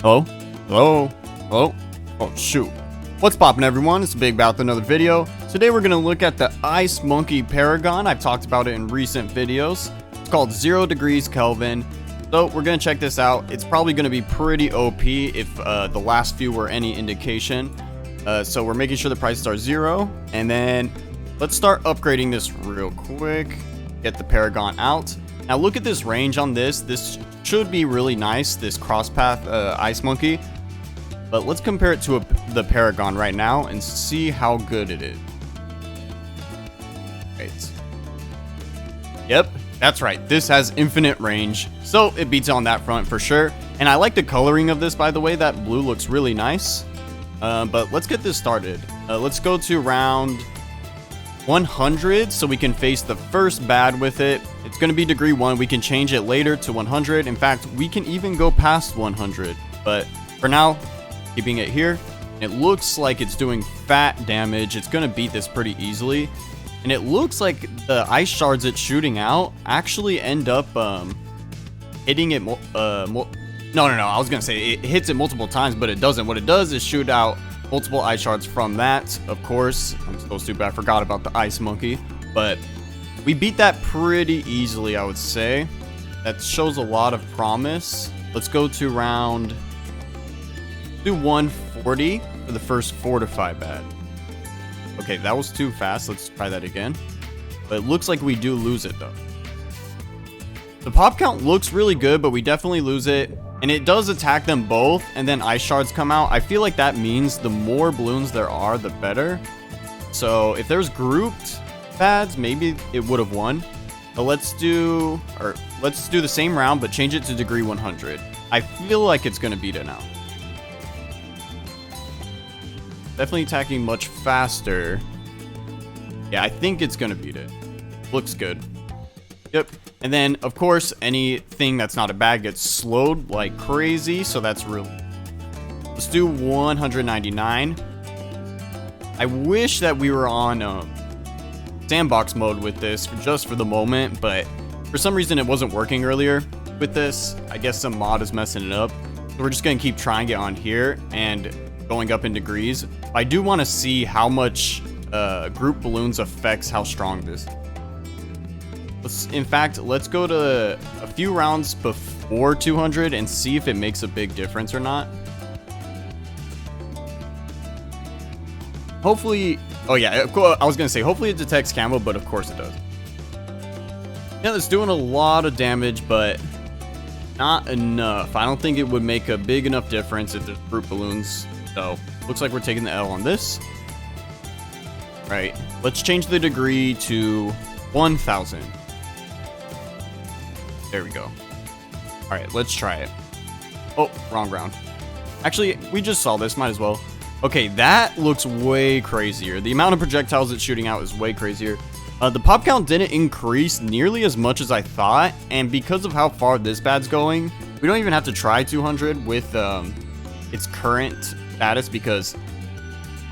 Hello? Hello? Hello? Oh, shoot. What's poppin', everyone? It's Big Bat with another video. Today we're going to look at the Ice Monkey Paragon. I've talked about it in recent videos. It's called 0 degrees Kelvin. So we're going to check this out. It's probably going to be pretty OP if the last few were any indication. So we're making sure the prices are 0. And then let's start upgrading this real quick. Get the Paragon out. Now look at this range on this. This should be really nice, this crosspath Ice Monkey. But let's compare it to the Paragon right now and see how good it is. Right. Yep, that's right. This has infinite range, so it beats on that front for sure. And I like the coloring of this, by the way. That blue looks really nice. But let's get this started. Let's go to round 100 so we can face the first B.A.D with it. It's going to be degree 1. We can change it later to 100. In fact, we can even go past 100. But for now, keeping it here. It looks like it's doing fat damage. It's going to beat this pretty easily. And it looks like the ice shards it's shooting out actually end up hitting it. No. I was going to say it hits it multiple times, but it doesn't. What it does is shoot out multiple ice shards from that. Of course, I'm so stupid. I forgot about the Ice Monkey. But we beat that pretty easily, I would say. That shows a lot of promise. Let's go to round... do 140 for the first 4 to 5 B.A.D. Okay, that was too fast. Let's try that again. But it looks like we do lose it though. The pop count looks really good, but we definitely lose it. And it does attack them both, and then ice shards come out. I feel like that means the more balloons there are, the better. So if there's grouped B.A.Ds, maybe it would have won. But let's do the same round, but change it to degree 100. I feel like it's gonna beat it now. Definitely attacking much faster. Yeah, I think it's gonna beat it. Looks good. Yep. And then, of course, anything that's not a B.A.D gets slowed like crazy, so that's really... Let's do 199. I wish that we were on sandbox mode with this just for the moment, but for some reason it wasn't working earlier with this. I guess some mod is messing it up. So we're just gonna keep trying it on here and going up in degrees. I do want to see how much group balloons affects how strong this is. In fact, let's go to a few rounds before 200 and see if it makes a big difference or not. Hopefully, oh yeah, I was gonna say hopefully it detects camo, but of course it does. Yeah, it's doing a lot of damage, but not enough. I don't think it would make a big enough difference if there's group balloons. So, looks like we're taking the L on this. Right, let's change the degree to 1000. There we go. Alright, let's try it. Oh, wrong round. Actually, we just saw this, might as well. Okay, that looks way crazier. The amount of projectiles it's shooting out is way crazier. The pop count didn't increase nearly as much as I thought, and because of how far this B.A.D's going, we don't even have to try 200 with its current status, because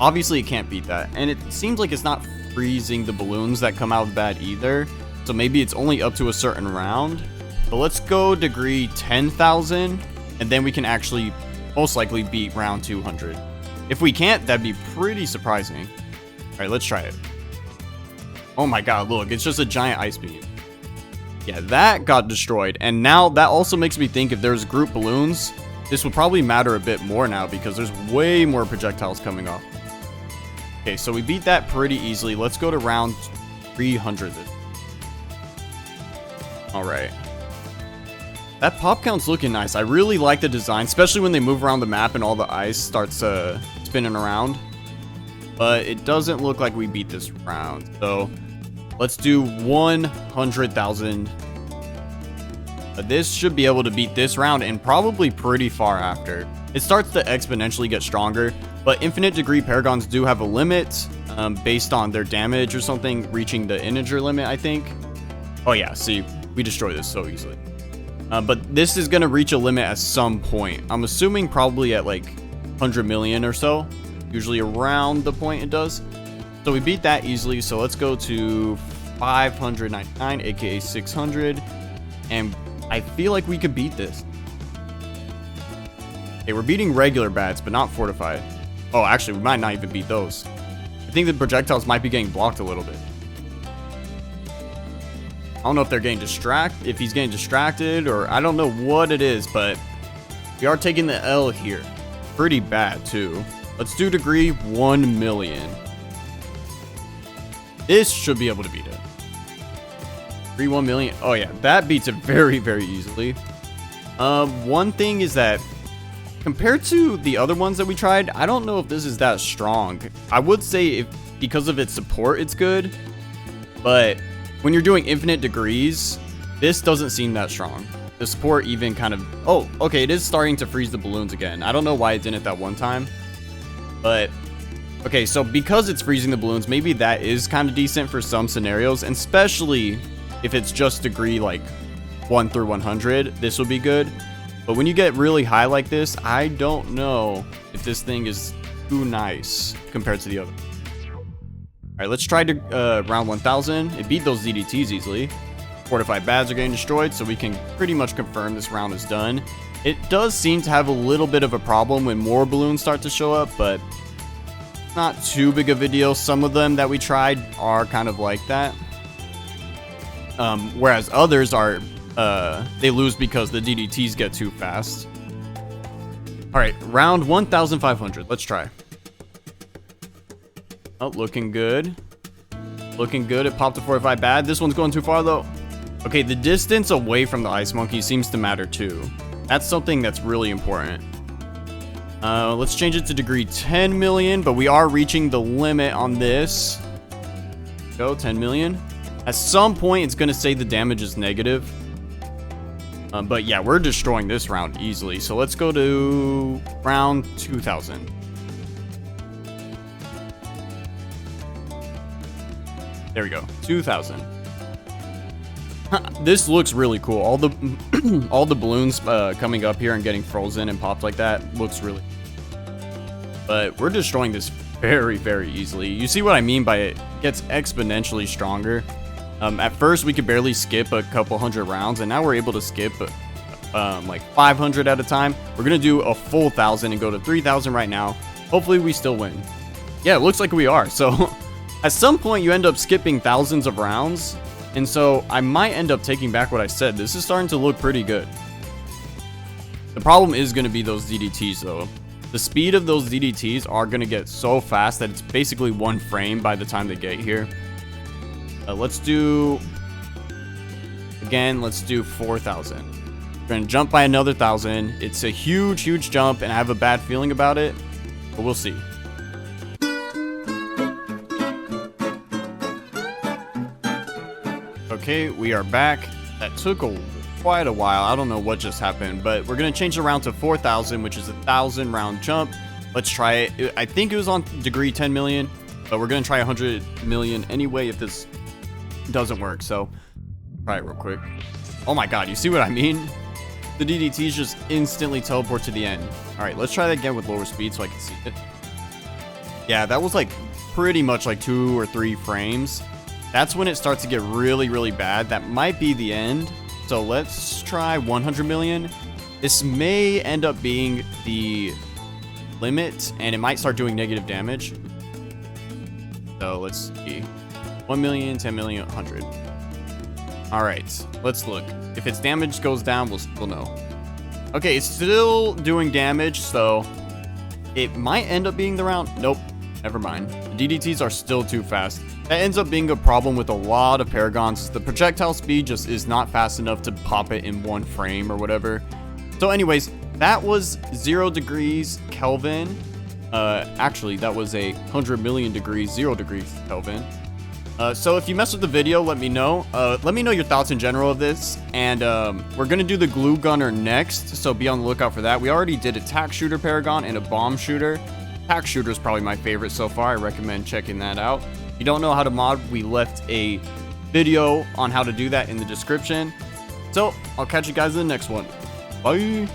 obviously it can't beat that. And it seems like it's not freezing the balloons that come out of B.A.D either, so maybe it's only up to a certain round. But let's go degree 10,000, and then we can actually most likely beat round 200. If we can't, that'd be pretty surprising. All right, let's try it. Oh my god, look, it's just a giant ice beam. Yeah, that got destroyed. And now that also makes me think if there's group balloons, this will probably matter a bit more now because there's way more projectiles coming off. Okay, so we beat that pretty easily. Let's go to round 300. All right. That pop count's looking nice. I really like the design, especially when they move around the map and all the ice starts spinning around. But it doesn't look like we beat this round. So let's do 100,000. This should be able to beat this round and probably pretty far after. It starts to exponentially get stronger, but infinite degree paragons do have a limit based on their damage or something reaching the integer limit, I think. Oh yeah, see, we destroy this so easily. But this is going to reach a limit at some point. I'm assuming probably at like 100 million or so. Usually around the point it does. So we beat that easily. So let's go to 599, aka 600. And I feel like we could beat this. Okay, we're beating regular B.A.Ds, but not fortified. Oh, actually, we might not even beat those. I think the projectiles might be getting blocked a little bit. I don't know if they're getting distracted, if he's getting distracted, or I don't know what it is, but we are taking the L here. Pretty bad, too. Let's do degree 1 million. This should be able to beat it. Degree 1 million. Oh, yeah, that beats it very, very easily. One thing is that compared to the other ones that we tried, I don't know if this is that strong. I would say if because of its support, it's good. But when you're doing infinite degrees, this doesn't seem that strong. The support even kind of... Oh, okay, it is starting to freeze the balloons again. I don't know why it didn't that one time. But... Okay, so because it's freezing the balloons, maybe that is kind of decent for some scenarios. And especially if it's just degree like 1 through 100, this will be good. But when you get really high like this, I don't know if this thing is too nice compared to the other. Alright, let's try to round 1000. It beat those DDTs easily. Fortified B.A.Ds are getting destroyed, so we can pretty much confirm this round is done. It does seem to have a little bit of a problem when more balloons start to show up, but not too big of a deal. Some of them that we tried are kind of like that. Whereas others are... they lose because the DDTs get too fast. Alright, round 1500. Let's try. Oh, looking good. Looking good. It popped a 45 B.A.D. This one's going too far, though. Okay, the distance away from the Ice Monkey seems to matter, too. That's something that's really important. Let's change it to degree 10 million, but we are reaching the limit on this. Go, 10 million. At some point, it's going to say the damage is negative. But yeah, we're destroying this round easily. So let's go to round 2000. There we go, 2000. This looks really cool. All the all the balloons coming up here and getting frozen and popped like that looks really. But we're destroying this very, very easily. You see what I mean by it gets exponentially stronger. At first, we could barely skip a couple hundred rounds, and now we're able to skip like 500 at a time. We're gonna do a full 1,000 and go to 3,000 right now. Hopefully, we still win. Yeah, it looks like we are. So, at some point, you end up skipping thousands of rounds, and so I might end up taking back what I said. This is starting to look pretty good. The problem is gonna be those DDTs, though. The speed of those DDTs are gonna get so fast that it's basically 1 frame by the time they get here. Let's do, again, let's do 4,000. We're going to jump by another 1,000. It's a huge, huge jump, and I have a bad feeling about it, but we'll see. Okay, we are back. That took quite a while. I don't know what just happened, but we're going to change the round to 4,000, which is a 1,000 round jump. Let's try it. I think it was on degree 10 million, but we're going to try 100 million anyway if this doesn't work. So try it real quick. Oh my god, you see what I mean? The DDTs just instantly teleport to the end. All right, let's try that again with lower speed so I can see it. Yeah, that was like pretty much like 2 or 3 frames. That's when it starts to get really, really bad. That might be the end. So let's try 100 million. This may end up being the limit, and it might start doing negative damage. So let's see. 1 million, 10 million, 100. All right, let's look. If its damage goes down, we'll know. Okay, it's still doing damage, so it might end up being the round. Nope, never mind. The DDTs are still too fast. That ends up being a problem with a lot of paragons. The projectile speed just is not fast enough to pop it in 1 frame or whatever. So anyways, that was 0 degrees Kelvin. Actually, that was a 100 million degrees, 0 degrees Kelvin. So if you messed with the video, let me know. Let me know your thoughts in general of this. And we're going to do the glue gunner next, so be on the lookout for that. We already did a tack shooter paragon and a bomb shooter. Tack shooter is probably my favorite so far. I recommend checking that out. If you don't know how to mod, we left a video on how to do that in the description. So I'll catch you guys in the next one. Bye.